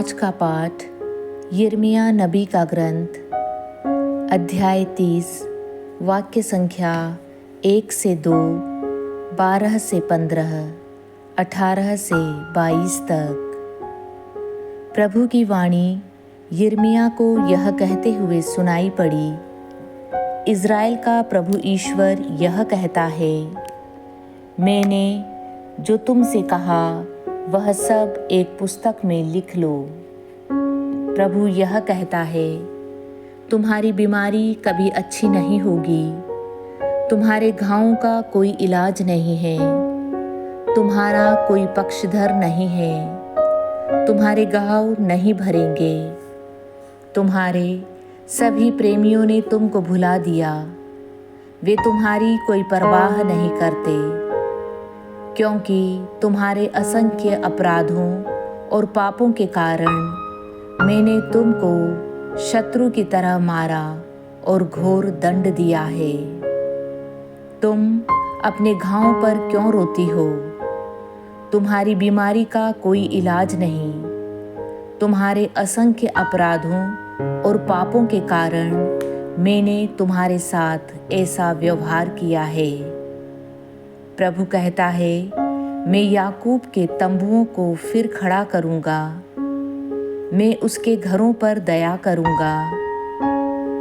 आज का पाठ यिर्मयाह नबी का ग्रंथ अध्याय 30 वाक्य संख्या 1 से 2, 12 से 15, 18 से 22 तक। प्रभु की वाणी यिर्मयाह को यह कहते हुए सुनाई पड़ी, इज़राइल का प्रभु ईश्वर यह कहता है, मैंने जो तुमसे कहा वह सब एक पुस्तक में लिख लो। प्रभु यह कहता है, तुम्हारी बीमारी कभी अच्छी नहीं होगी, तुम्हारे घावों का कोई इलाज नहीं है, तुम्हारा कोई पक्षधर नहीं है, तुम्हारे घाव नहीं भरेंगे। तुम्हारे सभी प्रेमियों ने तुमको भुला दिया, वे तुम्हारी कोई परवाह नहीं करते, क्योंकि तुम्हारे असंख्य अपराधों और पापों के कारण मैंने तुमको शत्रु की तरह मारा और घोर दंड दिया है। तुम अपने घावों पर क्यों रोती हो? तुम्हारी बीमारी का कोई इलाज नहीं, तुम्हारे असंख्य अपराधों और पापों के कारण मैंने तुम्हारे साथ ऐसा व्यवहार किया है। प्रभु कहता है, मैं याकूब के तंबुओं को फिर खड़ा करूँगा, मैं उसके घरों पर दया करूँगा,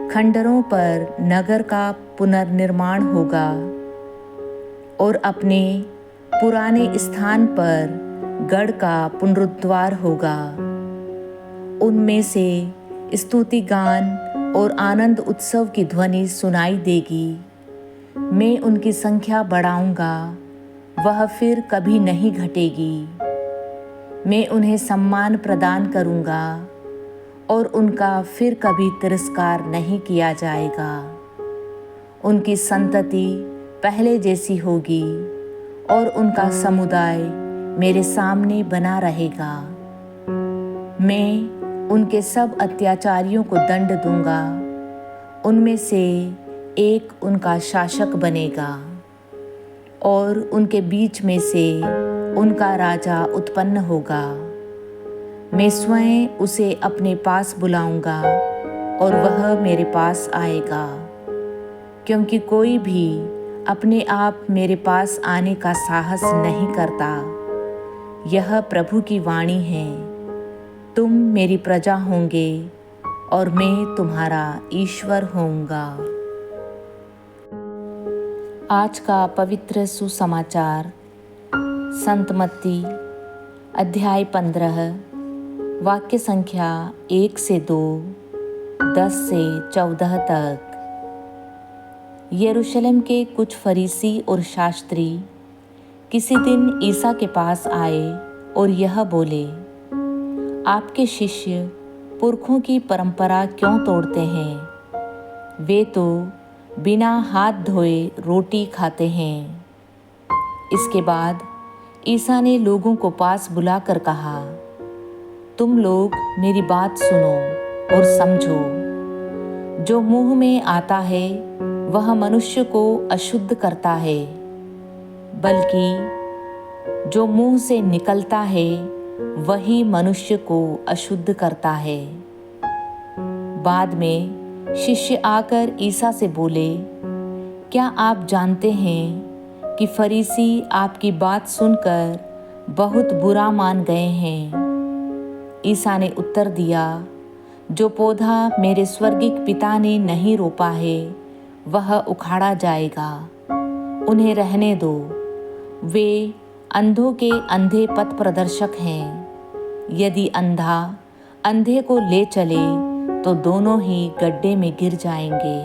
खंडरों पर नगर का पुनर्निर्माण होगा और अपने पुराने स्थान पर गढ़ का पुनरुद्धार होगा। उनमें से स्तुति गान और आनंद उत्सव की ध्वनि सुनाई देगी। मैं उनकी संख्या बढ़ाऊंगा, वह फिर कभी नहीं घटेगी। मैं उन्हें सम्मान प्रदान करूंगा और उनका फिर कभी तिरस्कार नहीं किया जाएगा। उनकी संतति पहले जैसी होगी और उनका समुदाय मेरे सामने बना रहेगा। मैं उनके सब अत्याचारियों को दंड दूंगा, उनमें से एक उनका शासक बनेगा और उनके बीच में से उनका राजा उत्पन्न होगा। मैं स्वयं उसे अपने पास बुलाऊंगा और वह मेरे पास आएगा, क्योंकि कोई भी अपने आप मेरे पास आने का साहस नहीं करता। यह प्रभु की वाणी है, तुम मेरी प्रजा होंगे और मैं तुम्हारा ईश्वर होऊंगा। आज का पवित्र सुसमाचार संत मत्ती अध्याय 15 वाक्य संख्या 1 से 2, 10 से 14 तक। यरूशलेम के कुछ फरीसी और शास्त्री किसी दिन ईसा के पास आए और यह बोले, आपके शिष्य पुरखों की परंपरा क्यों तोड़ते हैं? वे तो बिना हाथ धोए रोटी खाते हैं। इसके बाद ईसा ने लोगों को पास बुलाकर कहा, तुम लोग मेरी बात सुनो और समझो। जो मुंह में आता है वह मनुष्य को अशुद्ध करता है, बल्कि जो मुंह से निकलता है वही मनुष्य को अशुद्ध करता है। बाद में शिष्य आकर ईसा से बोले, क्या आप जानते हैं कि फरीसी आपकी बात सुनकर बहुत बुरा मान गए हैं? ईसा ने उत्तर दिया, जो पौधा मेरे स्वर्गिक पिता ने नहीं रोपा है वह उखाड़ा जाएगा। उन्हें रहने दो, वे अंधों के अंधे पथ प्रदर्शक हैं। यदि अंधा अंधे को ले चले तो दोनों ही गड्ढे में गिर जाएंगे।